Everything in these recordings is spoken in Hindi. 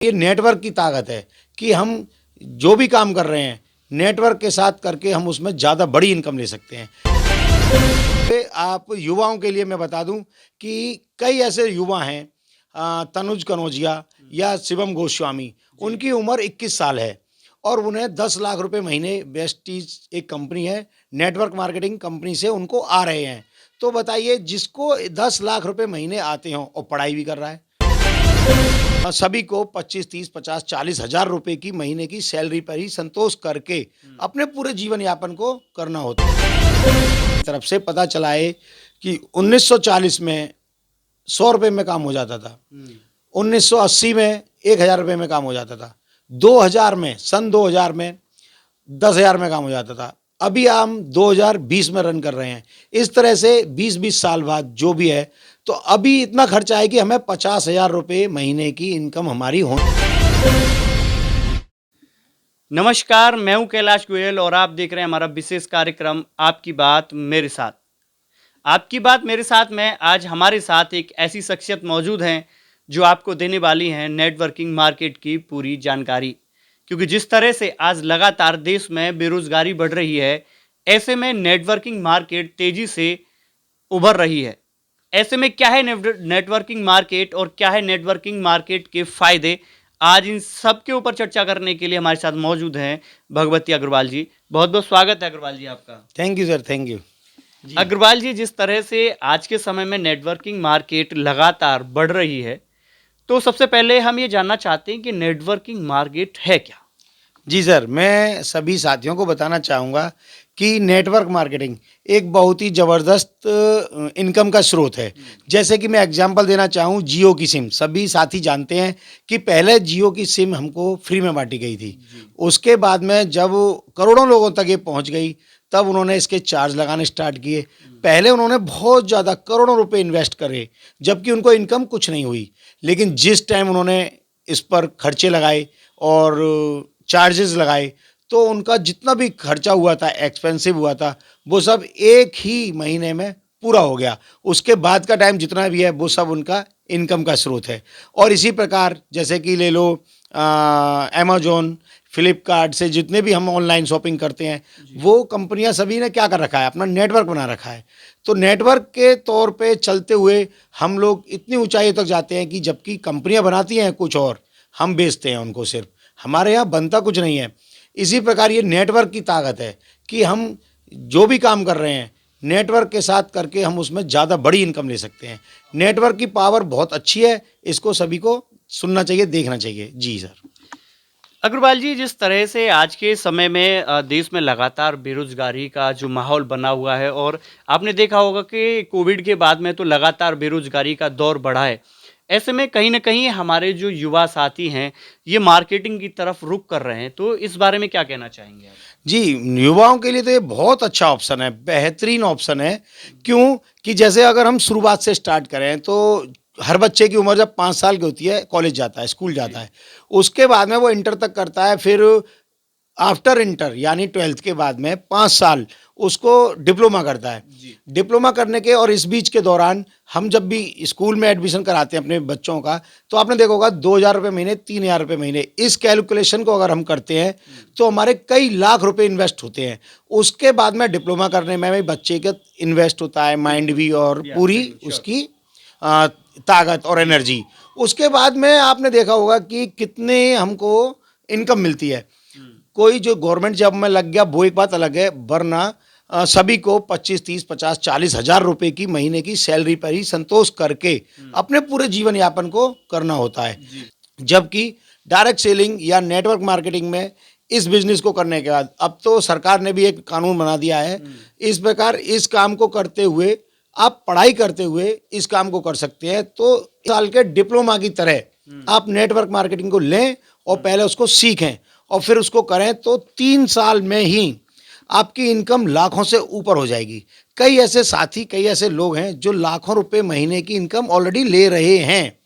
ये नेटवर्क की ताकत है कि हम जो भी काम कर रहे हैं नेटवर्क के साथ करके हम उसमें ज़्यादा बड़ी इनकम ले सकते हैं। आप युवाओं के लिए मैं बता दूं कि कई ऐसे युवा हैं, तनुज कनौजिया या शिवम गोस्वामी, उनकी उम्र 21 साल है और उन्हें 10 लाख रुपए महीने वेस्टीज एक कंपनी है, नेटवर्क मार्केटिंग कंपनी से उनको आ रहे हैं। तो बताइए, जिसको 10 लाख रुपए महीने आते हों और पढ़ाई भी कर रहा है, सभी को 25, 30, 50, 40 हजार रुपए की महीने की सैलरी पर ही संतोष करके अपने पूरे जीवन यापन को करना होता है। तरफ से पता चला है कि 1940 में 100 रुपए में काम हो जाता था, 1980 में 1000 रुपए में काम हो जाता था, 2000 में सन 2000 में 10,000 में काम हो जाता था। अभी हम 2020 में रन कर रहे हैं। इस तरह से 20-20 साल बाद जो भी है, तो अभी इतना खर्चा है कि हमें 50,000 रुपये महीने की इनकम हमारी हो। नमस्कार, मैं हूं कैलाश गोयल और आप देख रहे हैं हमारा विशेष कार्यक्रम आपकी बात मेरे साथ। आपकी बात मेरे साथ में आज हमारे साथ एक ऐसी शख्सियत मौजूद हैं जो आपको देने वाली हैं नेटवर्किंग मार्केट की पूरी जानकारी। क्योंकि जिस तरह से आज लगातार देश में बेरोजगारी बढ़ रही है, ऐसे में नेटवर्किंग मार्केट तेजी से उभर रही है। ऐसे में क्या है नेटवर्किंग मार्केट और क्या है नेटवर्किंग मार्केट के फायदे, आज इन सब के ऊपर चर्चा करने के लिए हमारे साथ मौजूद हैं भगवती अग्रवाल जी। बहुत बहुत स्वागत है अग्रवाल जी आपका। Thank you sir, thank you. Agarwal ji, जिस तरह से आज के समय में नेटवर्किंग मार्केट लगातार बढ़ रही है, तो सबसे पहले हम ये जानना चाहते हैं कि नेटवर्किंग मार्केट है क्या? जी सर, मैं सभी साथियों को बताना चाहूँगा कि नेटवर्क मार्केटिंग एक बहुत ही ज़बरदस्त इनकम का स्रोत है। जैसे कि मैं एग्जांपल देना चाहूँ, जियो की सिम, सभी साथी जानते हैं कि पहले जियो की सिम हमको फ्री में बांटी गई थी। उसके बाद में जब करोड़ों लोगों तक ये पहुंच गई, तब उन्होंने इसके चार्ज लगाने स्टार्ट किए। पहले उन्होंने बहुत ज़्यादा करोड़ों रुपए इन्वेस्ट करे, जबकि उनको इनकम कुछ नहीं हुई। लेकिन जिस टाइम उन्होंने इस पर खर्चे लगाए और चार्जेस लगाए, तो उनका जितना भी खर्चा हुआ था, एक्सपेंसिव हुआ था, वो सब एक ही महीने में पूरा हो गया। उसके बाद का टाइम जितना भी है वो सब उनका इनकम का स्रोत है। और इसी प्रकार जैसे कि ले लो अमेज़न, फ्लिपकार्ट से जितने भी हम ऑनलाइन शॉपिंग करते हैं, वो कंपनियां सभी ने क्या कर रखा है, अपना नेटवर्क बना रखा है। तो नेटवर्क के तौर पे चलते हुए हम लोग इतनी ऊंचाई तक जाते हैं कि जबकि कंपनियां बनाती हैं कुछ और, हम बेचते हैं उनको, सिर्फ हमारे यहाँ बनता कुछ नहीं है। इसी प्रकार ये नेटवर्क की ताकत है कि हम जो भी काम कर रहे हैं नेटवर्क के साथ करके हम उसमें ज़्यादा बड़ी इनकम ले सकते हैं। नेटवर्क की पावर बहुत अच्छी है, इसको सभी को सुनना चाहिए, देखना चाहिए। जी सर। अग्रवाल जी, जिस तरह से आज के समय में देश में लगातार बेरोजगारी का जो माहौल बना हुआ है और आपने देखा होगा कि कोविड के बाद में तो लगातार बेरोजगारी का दौर बढ़ा है। ऐसे में कहीं ना कहीं हमारे जो युवा साथी हैं ये मार्केटिंग की तरफ रुख कर रहे हैं, तो इस बारे में क्या कहना चाहेंगे आप? जी, युवाओं के लिए तो ये बहुत अच्छा ऑप्शन है, बेहतरीन ऑप्शन है। क्यों कि जैसे अगर हम शुरुआत से स्टार्ट करें तो हर बच्चे की उम्र जब 5 साल की होती है, कॉलेज जाता है, स्कूल जाता है। उसके बाद में वो इंटर तक करता है, फिर आफ्टर इंटर यानी 12th के बाद में 5 साल उसको डिप्लोमा करता है। डिप्लोमा करने के और इस बीच के दौरान हम जब भी स्कूल में एडमिशन कराते हैं अपने बच्चों का, तो आपने देखा होगा 2,000 रुपये महीने, 3,000 रुपये महीने, इस कैलकुलेशन को अगर हम करते हैं तो हमारे कई लाख रुपए इन्वेस्ट होते हैं। उसके बाद में डिप्लोमा करने में भी बच्चे का इन्वेस्ट होता है, माइंड भी और पूरी उसकी ताकत और एनर्जी। उसके बाद में आपने देखा होगा कि कितने हमको इनकम मिलती है। कोई जो गवर्नमेंट जॉब में लग गया वो एक बात अलग है, वरना सभी को 25, 30, 50, 40 हजार रुपए की महीने की सैलरी पर ही संतोष करके अपने पूरे जीवन यापन को करना होता है। जबकि डायरेक्ट सेलिंग या नेटवर्क मार्केटिंग में इस बिजनेस को करने के बाद अब तो सरकार ने भी एक कानून बना दिया है। इस प्रकार इस काम को करते हुए आप पढ़ाई करते हुए इस काम को कर सकते हैं। तो साल के डिप्लोमा की तरह आप नेटवर्क मार्केटिंग को लें और पहले उसको सीखें और फिर उसको करें, तो 3 साल में ही आपकी इनकम लाखों से ऊपर हो जाएगी। कई ऐसे साथी, कई ऐसे लोग हैं जो लाखों रुपए महीने की इनकम ऑलरेडी ले रहे हैं।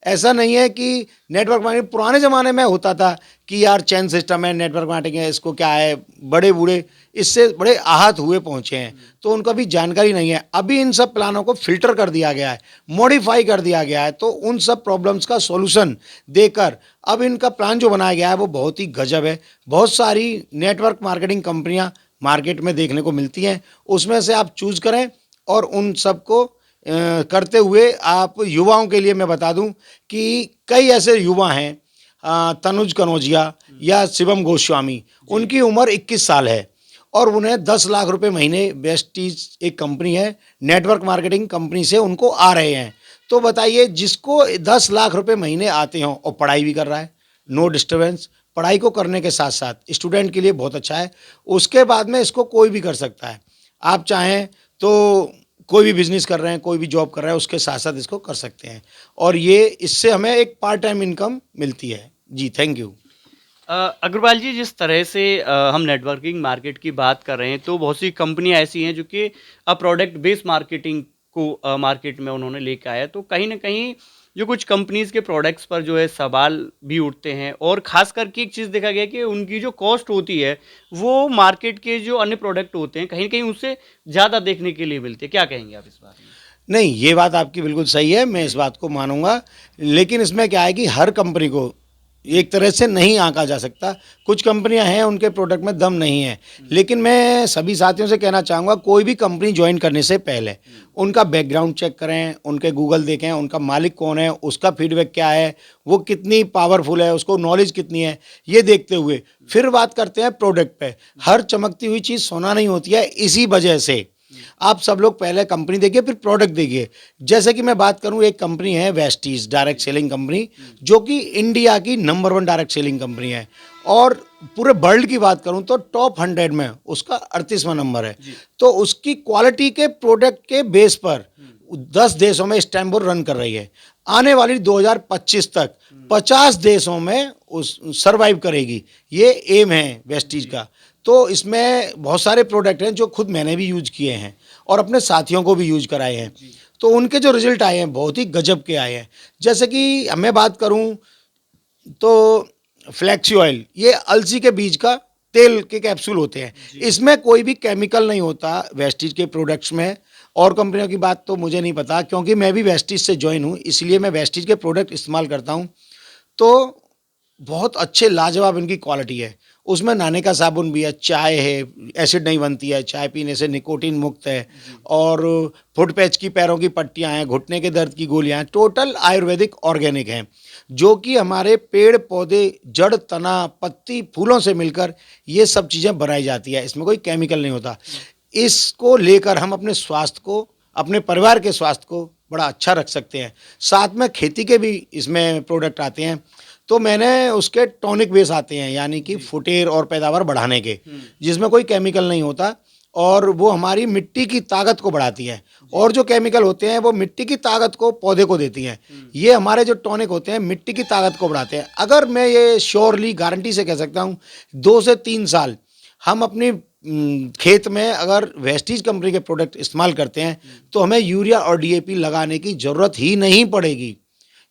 ऐसा नहीं है कि नेटवर्क मार्केटिंग पुराने ज़माने में होता था कि यार चैन सिस्टम है, नेटवर्क मार्केटिंग है, इसको क्या है, बड़े बूढ़े इससे बड़े आहत हुए पहुँचे हैं, तो उनको अभी जानकारी नहीं है। अभी इन सब प्लानों को फ़िल्टर कर दिया गया है, मॉडिफ़ाई कर दिया गया है, तो उन सब प्रॉब्लम्स का सॉल्यूशन देकर अब इनका प्लान जो बनाया गया है वो बहुत ही गज़ब है। बहुत सारी नेटवर्क मार्केटिंग कंपनियाँ मार्केट में देखने को मिलती हैं, उसमें से आप चूज़ करें और उन सबको करते हुए आप युवाओं के लिए मैं बता दूं कि कई ऐसे युवा हैं, तनुज कनौजिया या शिवम गोस्वामी, उनकी उम्र 21 साल है और उन्हें 10 लाख रुपए महीने वेस्टीज एक कंपनी है, नेटवर्क मार्केटिंग कंपनी से उनको आ रहे हैं। तो बताइए जिसको 10 लाख रुपए महीने आते हों और पढ़ाई भी कर रहा है, नो डिस्टर्बेंस, पढ़ाई को करने के साथ साथ स्टूडेंट के लिए बहुत अच्छा है। उसके बाद में इसको कोई भी कर सकता है। आप चाहें तो कोई भी बिज़नेस कर रहे हैं, कोई भी जॉब कर रहा है, उसके साथ-साथ इसको कर सकते हैं और ये इससे हमें एक पार्ट टाइम इनकम मिलती है। जी, थैंक यू। अग्रवाल जी, जिस तरह से हम नेटवर्किंग मार्केट की बात कर रहे हैं, तो बहुत सी कंपनियां ऐसी हैं जो कि प्रोडक्ट बेस्ड मार्केटिंग को मार्केट में उन्होंने लेके आया। तो कहीं ना कहीं जो कुछ कंपनीज के प्रोडक्ट्स पर जो है सवाल भी उठते हैं, और ख़ास करके एक चीज़ देखा गया कि उनकी जो कॉस्ट होती है वो मार्केट के जो अन्य प्रोडक्ट होते हैं कहीं ना कहीं उससे ज़्यादा देखने के लिए मिलती है। क्या कहेंगे आप इस बारे में? नहीं, ये बात आपकी बिल्कुल सही है, मैं इस बात को मानूँगा। लेकिन इसमें क्या है कि हर कंपनी को एक तरह से नहीं आँका जा सकता। कुछ कंपनियाँ हैं, उनके प्रोडक्ट में दम नहीं है। लेकिन मैं सभी साथियों से कहना चाहूँगा, कोई भी कंपनी जॉइन करने से पहले उनका बैकग्राउंड चेक करें, उनके गूगल देखें, उनका मालिक कौन है, उसका फीडबैक क्या है, वो कितनी पावरफुल है, उसको नॉलेज कितनी है, ये देखते हुए फिर बात करते हैं प्रोडक्ट पे। हर चमकती हुई चीज़ सोना नहीं होती है, इसी वजह से आप सब लोग पहले कंपनी देखिए फिर प्रोडक्ट देखिए। जैसे कि मैं बात करूं, एक कंपनी है वेस्टीज डायरेक्ट सेलिंग कंपनी, जो कि इंडिया की नंबर 1 डायरेक्ट सेलिंग कंपनी है और पूरे वर्ल्ड की बात करूं तो टॉप 100 में उसका 38वां नंबर है। तो उसकी क्वालिटी के प्रोडक्ट के बेस पर 10 देशों में इस टाइम वो रन कर रही है। आने वाली 2025 तक 50 देशों में उस सर्वाइव करेगी, ये एम है वेस्टीज का। तो इसमें बहुत सारे प्रोडक्ट हैं जो खुद मैंने भी यूज किए हैं और अपने साथियों को भी यूज कराए हैं, तो उनके जो रिजल्ट आए हैं बहुत ही गजब के आए हैं। जैसे कि मैं बात करूं तो फ्लैक्सी ऑयल, ये अलसी के बीज का तेल के कैप्सूल होते हैं, इसमें कोई भी केमिकल नहीं होता वेस्टीज के प्रोडक्ट्स में। और कंपनियों की बात तो मुझे नहीं पता, क्योंकि मैं भी वेस्टीज से ज्वाइन हूँ, इसलिए मैं वेस्टीज के प्रोडक्ट इस्तेमाल करता हूँ। तो बहुत अच्छे लाजवाब इनकी क्वालिटी है। उसमें नहाने का साबुन भी है, चाय है, एसिड नहीं बनती है, चाय पीने से निकोटीन मुक्त है और फुट पैच की पैरों की पट्टियाँ हैं, घुटने के दर्द की गोलियाँ हैं, टोटल आयुर्वेदिक ऑर्गेनिक हैं, जो कि हमारे पेड़ पौधे, जड़, तना, पत्ती, फूलों से मिलकर ये सब चीज़ें बनाई जाती है। इसमें कोई केमिकल नहीं होता। इसको लेकर हम अपने स्वास्थ्य को, अपने परिवार के स्वास्थ्य को बड़ा अच्छा रख सकते हैं। साथ में खेती के भी इसमें प्रोडक्ट आते हैं, तो मैंने उसके टॉनिक बेस आते हैं, यानी कि फुटेर और पैदावार बढ़ाने के, जिसमें कोई केमिकल नहीं होता और वो हमारी मिट्टी की ताकत को बढ़ाती है। और जो केमिकल होते हैं वो मिट्टी की ताकत को पौधे को देती हैं। ये हमारे जो टॉनिक होते हैं मिट्टी की ताकत को बढ़ाते हैं। अगर मैं ये श्योरली गारंटी से कह सकता हूँ, 2 से 3 साल हम अपनी खेत में अगर वेस्टीज कंपनी के प्रोडक्ट इस्तेमाल करते हैं तो हमें यूरिया और डीएपी लगाने की ज़रूरत ही नहीं पड़ेगी।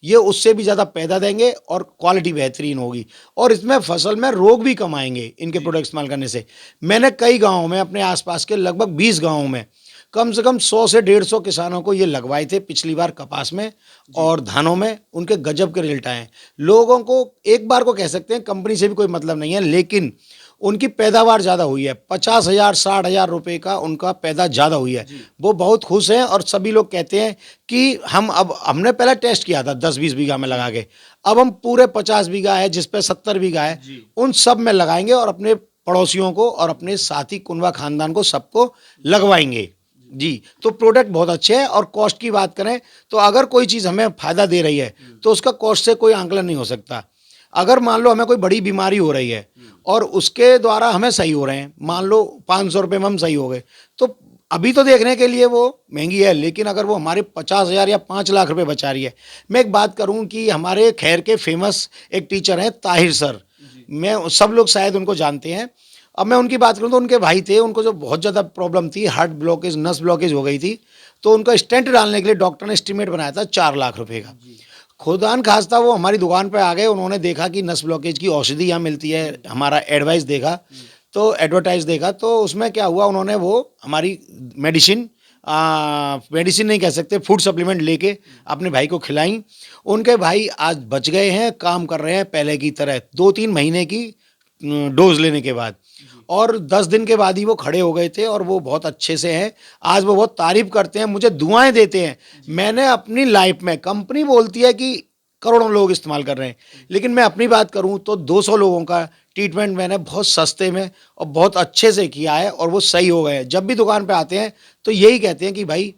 ये उससे भी ज़्यादा पैदा देंगे और क्वालिटी बेहतरीन होगी और इसमें फसल में रोग भी कम आएंगे इनके प्रोडक्ट इस्तेमाल करने से। मैंने कई गाँवों में, अपने आसपास के लगभग 20 गाँवों में कम से कम 100 से 150 किसानों को ये लगवाए थे पिछली बार, कपास में और धानों में। उनके गजब के रिजल्ट आए हैं। लोगों को एक बार को कह सकते हैं, कंपनी से भी कोई मतलब नहीं है, लेकिन उनकी पैदावार ज़्यादा हुई है। 50,000 60,000 रुपये का उनका पैदा ज़्यादा हुई है। वो बहुत खुश हैं और सभी लोग कहते हैं कि हमने पहले टेस्ट किया था 10-20 बीघा में लगा के, अब हम पूरे 50 बीघा है, जिस पे 70 बीघा है, उन सब में लगाएंगे और अपने पड़ोसियों को और अपने साथी कुनबा खानदान को सबको लगवाएंगे। जी, तो प्रोडक्ट बहुत अच्छे हैं। और कॉस्ट की बात करें तो अगर कोई चीज़ हमें फ़ायदा दे रही है तो उसका कॉस्ट से कोई आंकलन नहीं हो सकता। अगर मान लो हमें कोई बड़ी बीमारी हो रही है और उसके द्वारा हमें सही हो रहे हैं, मान लो 500 रुपये में हम सही हो गए, तो अभी तो देखने के लिए वो महंगी है, लेकिन अगर वो हमारे 50,000 या 5 लाख रुपए बचा रही है। मैं एक बात करूं कि हमारे खैर के फेमस एक टीचर हैं ताहिर सर, मैं सब लोग शायद उनको जानते हैं। अब मैं उनकी बात करूं तो उनके भाई थे, उनको जो बहुत ज़्यादा प्रॉब्लम थी, हार्ट ब्लॉकेज, नस ब्लॉकेज हो गई थी, तो उनका स्टेंट डालने के लिए डॉक्टर ने एस्टीमेट बनाया था 4 लाख रुपये का। खुदान खास्ता वो हमारी दुकान पे आ गए, उन्होंने देखा कि नस ब्लॉकेज की औषधि यहाँ मिलती है, हमारा एडवाइस देखा, तो एडवर्टाइज देखा, तो उसमें क्या हुआ, उन्होंने वो हमारी मेडिसिन मेडिसिन नहीं कह सकते, फूड सप्लीमेंट लेके अपने भाई को खिलाई। उनके भाई आज बच गए हैं, काम कर रहे हैं पहले की तरह, 2-3 महीने की डोज लेने के बाद, और 10 दिन के बाद ही वो खड़े हो गए थे, और वो बहुत अच्छे से हैं। आज वो बहुत तारीफ करते हैं, मुझे दुआएं देते हैं। मैंने अपनी लाइफ में, कंपनी बोलती है कि करोड़ों लोग इस्तेमाल कर रहे हैं, लेकिन मैं अपनी बात करूं तो 200 लोगों का ट्रीटमेंट मैंने बहुत सस्ते में और बहुत अच्छे से किया है, और वो सही हो गए हैं। जब भी दुकान पे आते हैं तो यही कहते हैं कि भाई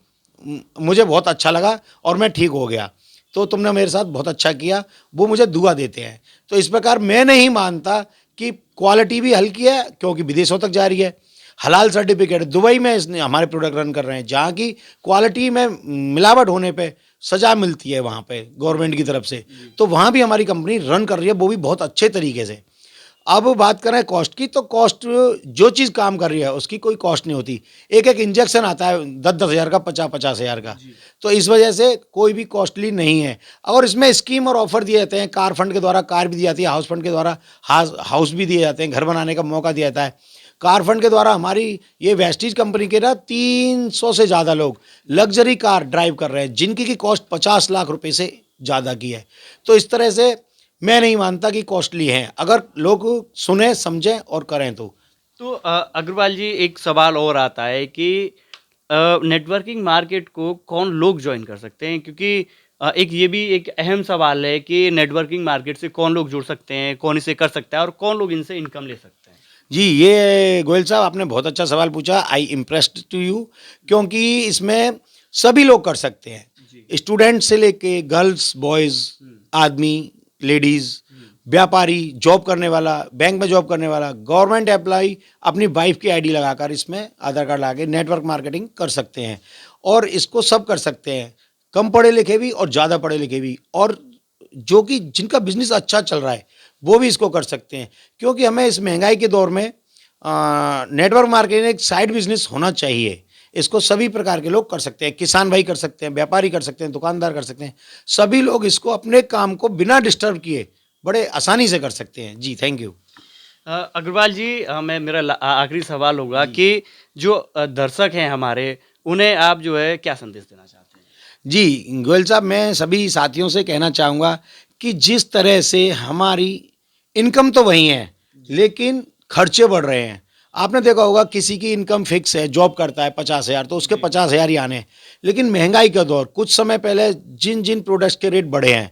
मुझे बहुत अच्छा लगा और मैं ठीक हो गया, तो तुमने मेरे साथ बहुत अच्छा किया, वो मुझे दुआ देते हैं। तो इस प्रकार मैं नहीं मानता कि क्वालिटी भी हल्की है, क्योंकि विदेशों तक जा रही है, हलाल सर्टिफिकेट, दुबई में इसने हमारे प्रोडक्ट रन कर रहे हैं, जहाँ की क्वालिटी में मिलावट होने पे सजा मिलती है वहाँ पे गवर्नमेंट की तरफ से, तो वहाँ भी हमारी कंपनी रन कर रही है, वो भी बहुत अच्छे तरीके से। अब बात करें कॉस्ट की, तो कॉस्ट जो चीज़ काम कर रही है उसकी कोई कॉस्ट नहीं होती। एक एक इंजेक्शन आता है 10-10 हज़ार का, 50-50 हज़ार का, तो इस वजह से कोई भी कॉस्टली नहीं है। और इसमें स्कीम और ऑफर दिए जाते हैं, कार फंड के द्वारा कार भी दी जाती है, हाउस फंड के द्वारा हाउस भी दिए जाते हैं, घर बनाने का मौका दिया जाता है। कार फंड के द्वारा हमारी ये वेस्टीज कंपनी के ना 300 से ज़्यादा लोग लग्जरी कार ड्राइव कर रहे हैं, जिनकी की कॉस्ट 50 लाख रुपए से ज़्यादा की है। तो इस तरह से मैं नहीं मानता कि कॉस्टली हैं, अगर लोग सुने समझें और करें तो। तो अग्रवाल जी, एक सवाल और आता है कि नेटवर्किंग मार्केट को कौन लोग ज्वाइन कर सकते हैं, क्योंकि एक ये भी एक अहम सवाल है कि नेटवर्किंग मार्केट से कौन लोग जुड़ सकते हैं, कौन इसे कर सकता है और कौन लोग इनसे इनकम ले सकते हैं। जी, ये गोयल साहब आपने बहुत अच्छा सवाल पूछा, आई इम्प्रेस्ड टू यू, क्योंकि इसमें सभी लोग कर सकते हैं, स्टूडेंट से लेके गर्ल्स, बॉयज़, आदमी, लेडीज़, व्यापारी, जॉब करने वाला, बैंक में जॉब करने वाला, गवर्नमेंट एम्प्लॉय अपनी वाइफ की आईडी लगाकर इसमें आधार कार्ड लगा के नेटवर्क मार्केटिंग कर सकते हैं, और इसको सब कर सकते हैं, कम पढ़े लिखे भी और ज़्यादा पढ़े लिखे भी, और जो कि जिनका बिजनेस अच्छा चल रहा है वो भी इसको कर सकते हैं, क्योंकि हमें इस महंगाई के दौर में नेटवर्क मार्केटिंग एक साइड बिजनेस होना चाहिए। इसको सभी प्रकार के लोग कर सकते हैं, किसान भाई कर सकते हैं, व्यापारी कर सकते हैं, दुकानदार कर सकते हैं, सभी लोग इसको अपने काम को बिना डिस्टर्ब किए बड़े आसानी से कर सकते हैं। जी, थैंक यू। अग्रवाल जी, मेरा आखिरी सवाल होगा कि जो दर्शक हैं हमारे, उन्हें आप जो है क्या संदेश देना चाहते हैं? जी, गोयल साहब, मैं सभी साथियों से कहना चाहूँगा कि जिस तरह से हमारी इनकम तो वही है, लेकिन खर्चे बढ़ रहे हैं। आपने देखा होगा किसी की इनकम फिक्स है, जॉब करता है 50,000, तो उसके 50,000 ही आने हैं। लेकिन महंगाई का दौर, कुछ समय पहले जिन जिन प्रोडक्ट्स के रेट बढ़े हैं,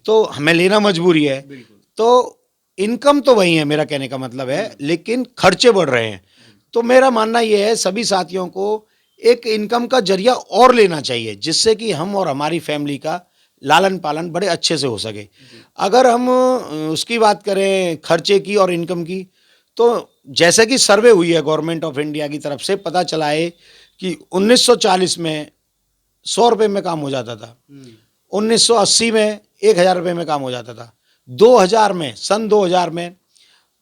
तो हमें लेना मजबूरी है। तो इनकम तो वही है, मेरा कहने का मतलब है, लेकिन खर्चे बढ़ रहे हैं। तो मेरा मानना ये है, सभी साथियों को एक इनकम का जरिया और लेना चाहिए, जिससे कि हम और हमारी फैमिली का लालन पालन बड़े अच्छे से हो सके। अगर हम उसकी बात करें खर्चे की और इनकम की, तो जैसे कि सर्वे हुई है गवर्नमेंट ऑफ इंडिया की तरफ से, पता चला है कि 1940 में 100 रुपये में काम हो जाता था, 1980 में 1000 रुपये में काम हो जाता था, 2000 में, सन 2000 में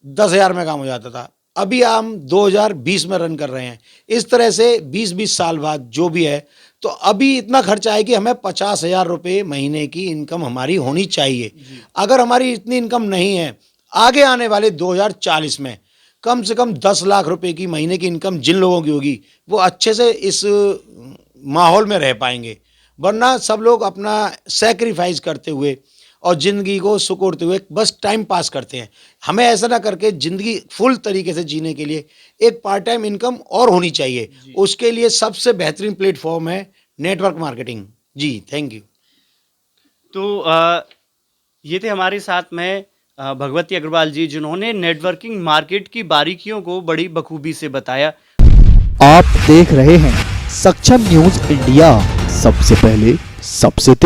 10,000 में काम हो जाता था। अभी हम 2020 में रन कर रहे हैं। इस तरह से 20-20 साल बाद जो भी है, तो अभी इतना खर्चा है कि हमें 50,000 रुपये महीने की इनकम हमारी होनी चाहिए। अगर हमारी इतनी इनकम नहीं है, आगे आने वाले 2040 में कम से कम 10 लाख रुपए की महीने की इनकम जिन लोगों की होगी, वो अच्छे से इस माहौल में रह पाएंगे। वरना सब लोग अपना सेक्रीफाइस करते हुए और ज़िंदगी को सुकोड़ते हुए बस टाइम पास करते हैं। हमें ऐसा ना करके ज़िंदगी फुल तरीके से जीने के लिए एक पार्ट टाइम इनकम और होनी चाहिए। उसके लिए सबसे बेहतरीन प्लेटफॉर्म है नेटवर्क मार्केटिंग। जी, थैंक यू। तो ये थे हमारे साथ में भगवती अग्रवाल जी, जिन्होंने नेटवर्किंग मार्केट की बारीकियों को बड़ी बखूबी से बताया। आप देख रहे हैं सक्षम न्यूज इंडिया, सबसे पहले सबसे तेज।